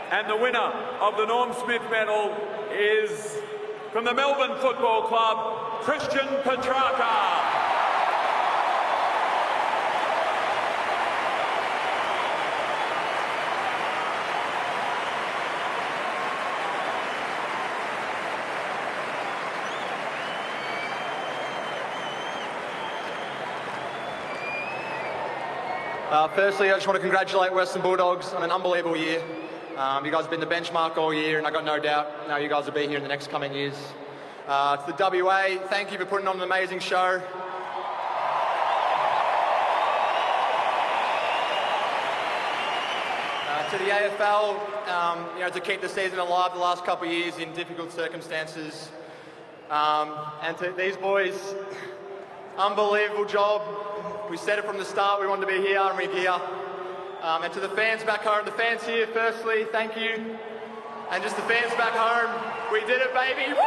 And the winner of the Norm Smith medal is from the Melbourne Football Club, Christian Petrarca. Firstly, I just want to congratulate Western Bulldogs on an unbelievable year. You guys have been the benchmark all year, and I've got no doubt now you guys will be here in the next coming years. To the WA, thank you for putting on an amazing show. To the AFL, to keep the season alive the last couple of years in difficult circumstances. And to these boys, unbelievable job. We said it from the start, we wanted to be here, and we're here. And to the fans back home, the fans here, firstly, thank you. And just the fans back home, we did it, baby. Woo!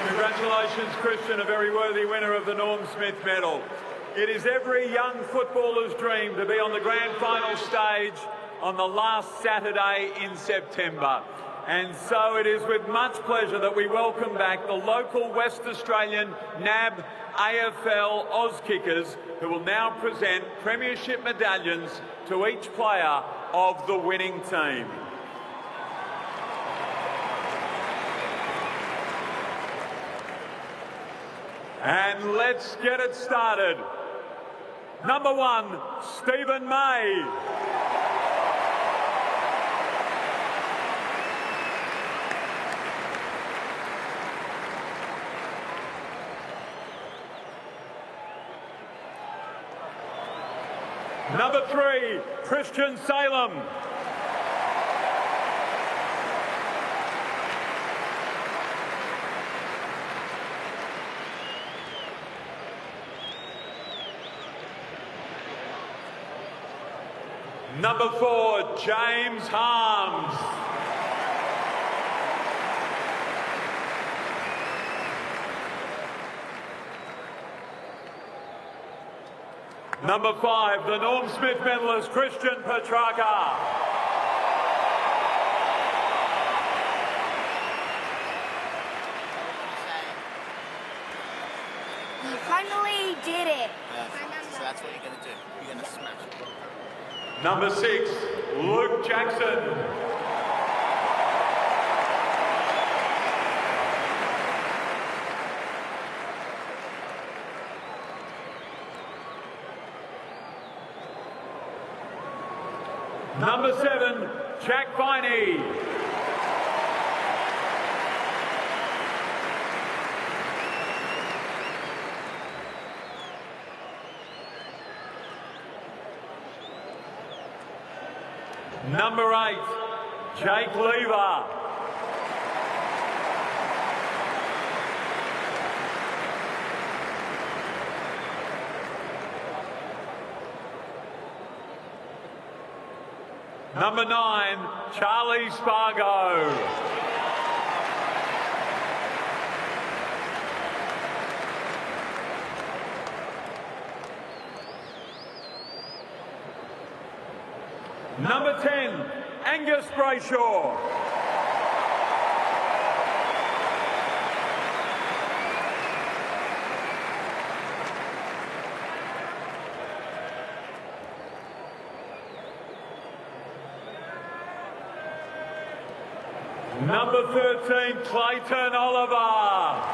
Congratulations, Christian, a very worthy winner of the Norm Smith medal. It is every young footballer's dream to be on the grand final stage on the last Saturday in September. And so it is with much pleasure that we welcome back the local West Australian NAB AFL Auskickers, who will now present premiership medallions to each player of the winning team. And let's get it started. Number 1, Stephen May. Number 3, Christian Salem. Number 4, James Harms. Number 5, the Norm Smith medalist, Christian Petrarca. You finally did it. So that's what you're going to do. You're going to smash it. Number 6, Luke Jackson. Number 7, Jack Viney. Number 8, Jake Lever. Number 9, Charlie Spargo. Number 10, Angus Brayshaw. Number 13, Clayton Oliver.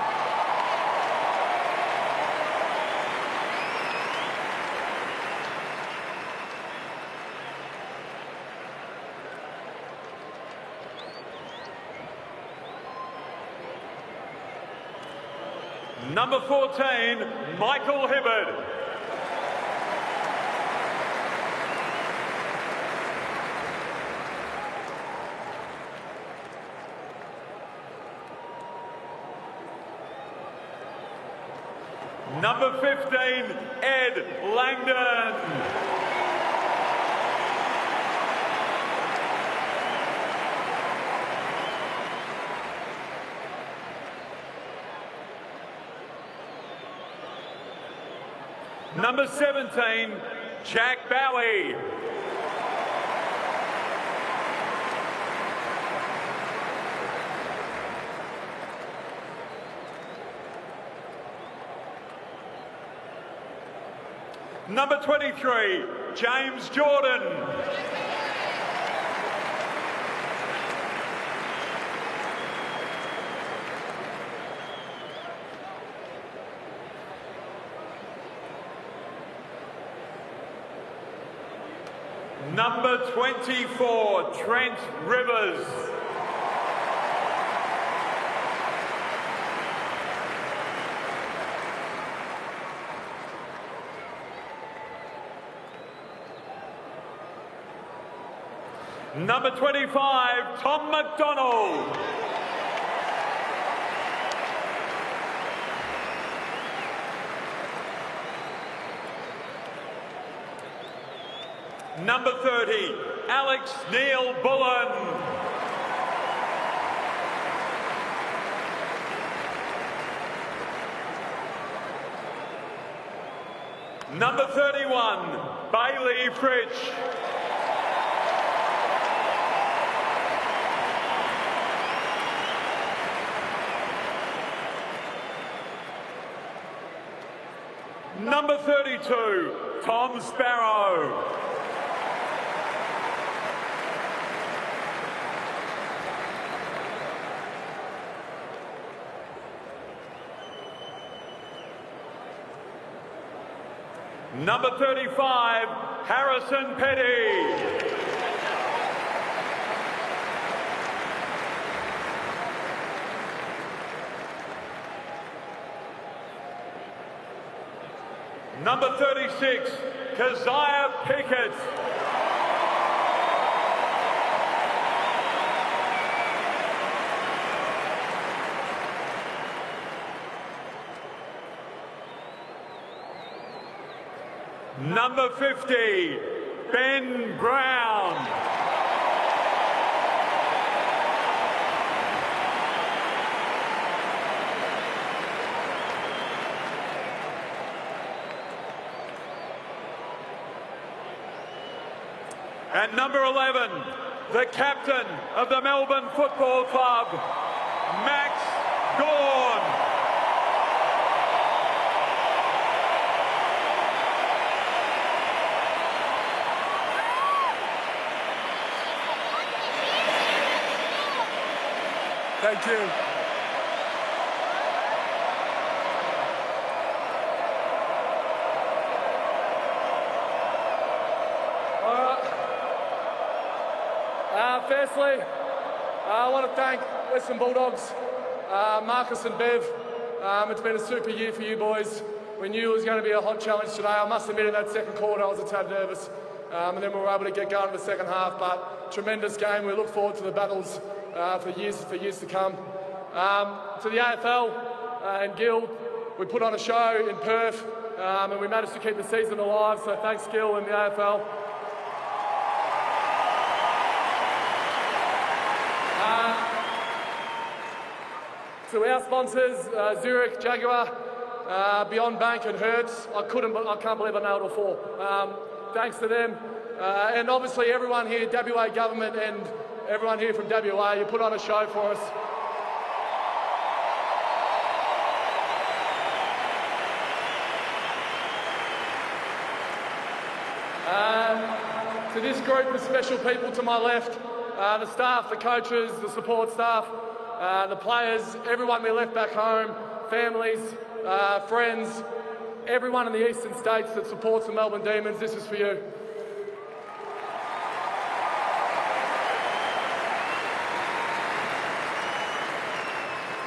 Number 14, Michael Hibbard. Number 15, Ed Langdon. Number 17, Jack Bowie. Number 23, James Jordan. Number 24, Trent Rivers. Number 25, Tom McDonald. Number 30, Alex Neil Bullen. Number 31, Bailey Fritsch. Number 32, Tom Sparrow. Number 35, Harrison Petty. Number 36, Keziah Pickett. Number 50, Ben Brown. And number 11, the captain of the Melbourne Football Club, Max Gawn. Thank you. Firstly, I want to thank Western Bulldogs, Marcus and Bev. It's been a super year for you boys. We knew it was going to be a hot challenge today. I must admit in that second quarter I was a tad nervous. And then we were able to get going in the second half, but tremendous game. We look forward to the battles for years to come. To the AFL and Gil, we put on a show in Perth and we managed to keep the season alive, so thanks Gil and the AFL. To our sponsors, Zurich, Jaguar, Beyond Bank and Hertz, I can't believe I nailed all four. Thanks to them. And obviously everyone here, WA government and everyone here from WA, you put on a show for us. To this group of special people to my left, the staff, the coaches, the support staff, the players, everyone we left back home, families, friends, everyone in the eastern states that supports the Melbourne Demons, this is for you.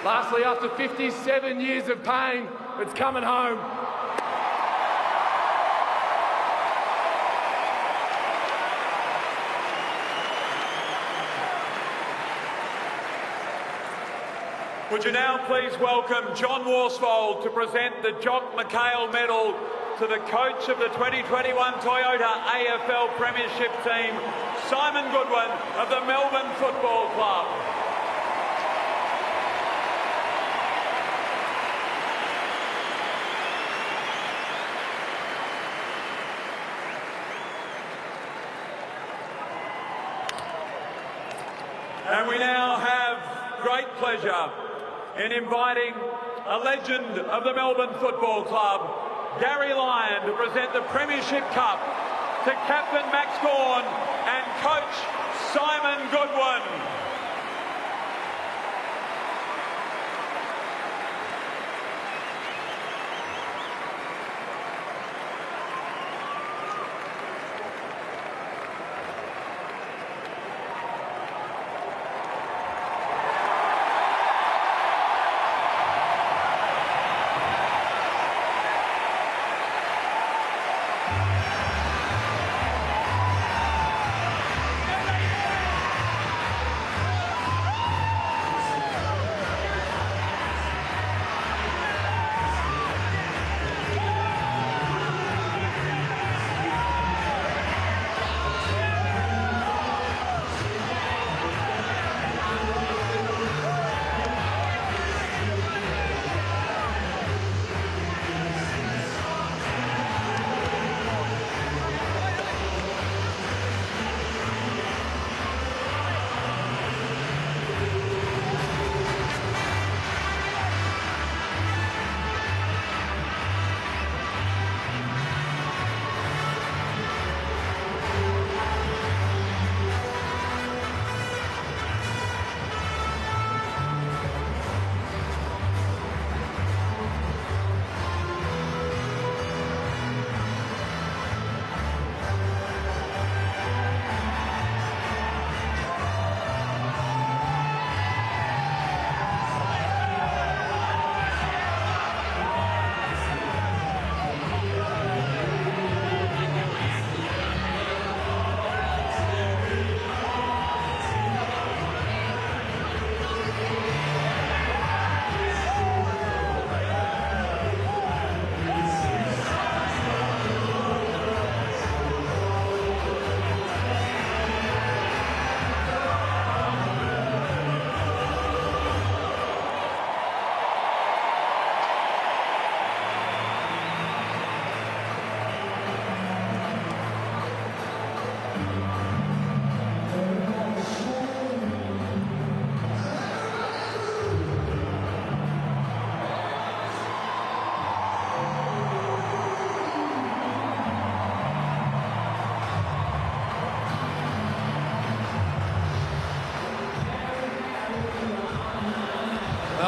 Lastly, after 57 years of pain, it's coming home. Would you now please welcome John Worsfold to present the Jock McHale Medal to the coach of the 2021 Toyota AFL Premiership team, Simon Goodwin of the Melbourne Football Club. And we now have great pleasure in inviting a legend of the Melbourne Football Club, Gary Lyon, to present the Premiership Cup to Captain Max Gawn and Coach Simon Goodwin.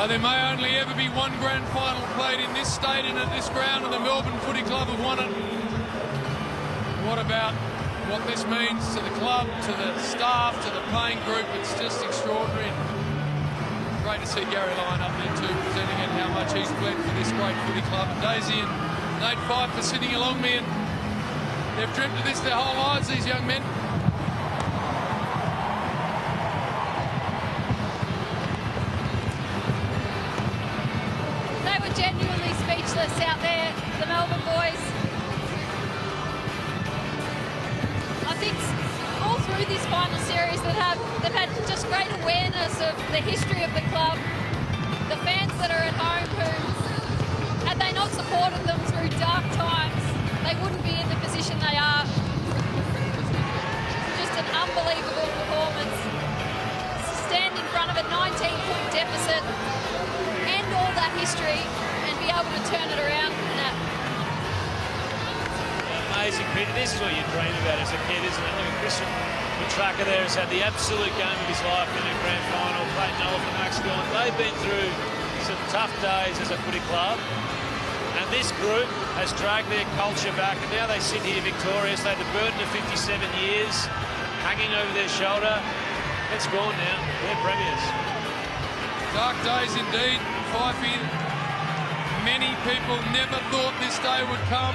There may only ever be one grand final played in this stadium at this ground, and the Melbourne Footy Club have won it. What about what this means to the club, to the staff, to the playing group? It's just extraordinary. Great to see Gary Lyon up there too, presenting it, how much he's bled for this great footy club. And Daisy and Nate Fife for sitting along me, and they've dreamt of this their whole lives, these young men. Genuinely speechless out there, the Melbourne boys. I think all through this final series they've had just great awareness of the history of the club. The fans that are at home who, had they not supported them through dark times, they wouldn't be in the position they are. Just an unbelievable performance. Stand in front of a 19-point deficit and all that history, and be able to turn it around from that. Amazing, Peter. This is what you dream about as a kid, isn't it? Look at Christian, the tracker there, has had the absolute game of his life in a grand final. Clayton Noel for Max Gawn. They've been through some tough days as a footy club, and this group has dragged their culture back, and now they sit here victorious. They had the burden of 57 years hanging over their shoulder. It's gone now. They're premiers. Dark days indeed, Fifey. Many people never thought this day would come.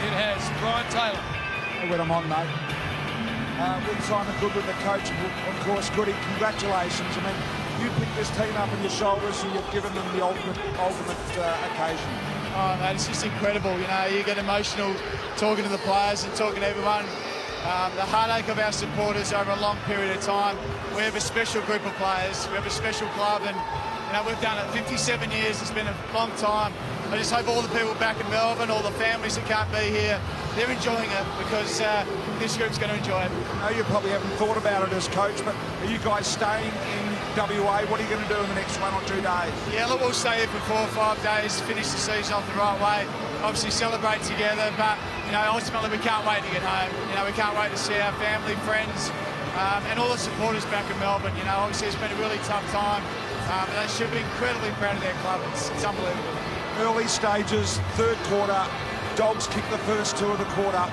It has. Brian Taylor. When I'm on, mate. With Simon Goodwin, the coach, of course, Goody, congratulations. I mean, you picked this team up on your shoulders and you've given them the ultimate occasion. Oh, mate, it's just incredible. You know, you get emotional talking to the players and talking to everyone. The heartache of our supporters over a long period of time. We have a special group of players. We have a special club, and you know, we've done it 57 years. It's been a long time. I just hope all the people back in Melbourne, all the families that can't be here, they're enjoying it because this group's going to enjoy it. I know you probably haven't thought about it as coach, but are you guys staying in WA? What are you going to do in the next 1 or 2 days? Yeah, look, we'll stay here for 4 or 5 days, finish the season off the right way, obviously celebrate together, but, you know, ultimately we can't wait to get home. You know, we can't wait to see our family, friends, and all the supporters back in Melbourne. You know, obviously it's been a really tough time, but they should be incredibly proud of their club. It's unbelievable. Early stages, third quarter, Dogs kick the first 2 of the quarter.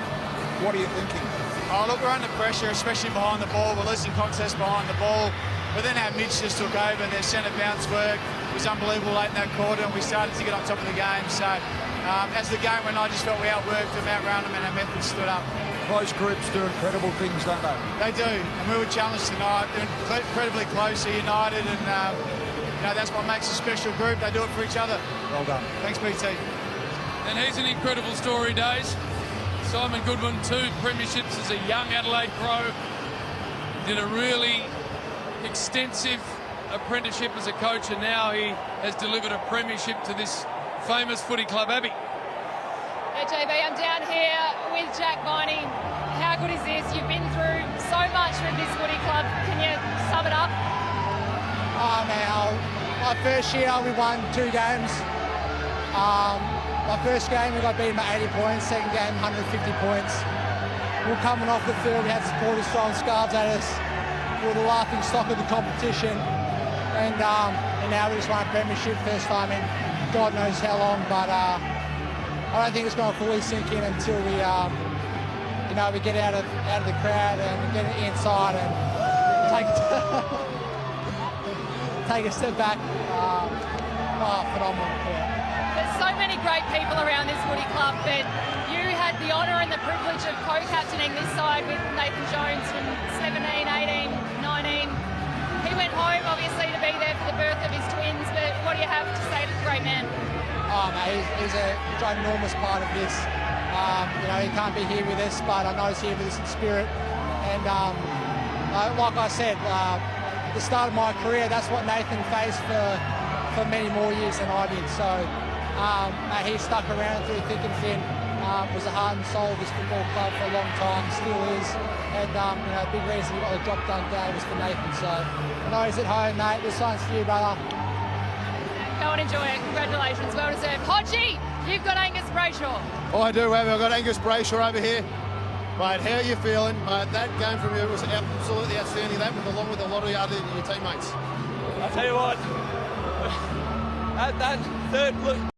What are you thinking? Oh, look, we're under pressure, especially behind the ball. We're losing contests behind the ball. But then our mids just took over. Their centre bounce work was unbelievable late in that quarter, and we started to get on top of the game. So as the game went on, I just felt we outworked them, outran them, and our methods stood up. Close groups do incredible things, don't they? They do, and we were challenged tonight. They're incredibly close, they're united, and you know, that's what makes a special group. They do it for each other. Well done. Thanks, BT. And he's an incredible story, Days. Simon Goodwin, 2 premierships as a young Adelaide pro. Did a really extensive apprenticeship as a coach, and now he has delivered a premiership to this famous footy club. Abby. Hey JB, I'm down here with Jack Viney. How good is this? You've been through so much with this footy club. Can you sum it up? My first year we won 2 games. My first game we got beaten by 80 points, second game 150 points. We were coming off the field, we had supporters throwing scarves at us. We were the laughing stock of the competition. And now we just won a premiership, first time in God knows how long, but I don't think it's going to fully sink in until we we get out of the crowd and we get inside and take a step back. Phenomenal. Yeah. There's so many great people around this footy club, but you had the honour and the privilege of co-captaining this side with Nathan Jones from 17, 18, 19. He went home, obviously, to be there for the birth of his twins, but what do you have to say to the great man? Oh, mate, he's a ginormous part of this. He can't be here with us, but I know he's here with us in spirit. And like I said, the start of my career, that's what Nathan faced for many more years than I did. So he stuck around through thick and thin, was the heart and soul of this football club for a long time, still is. And a big reason he got the job done today was for Nathan. So I know he's at home, mate. This one's for you, brother. Go and enjoy it. Congratulations, well deserved. Hodgie, you've got Angus Brayshaw. Oh, I do, Abby. I've got Angus Brayshaw over here. Mate, how are you feeling? Mate, that game from you was absolutely outstanding. That, along with a lot of your teammates. I'll tell you what, at that third look.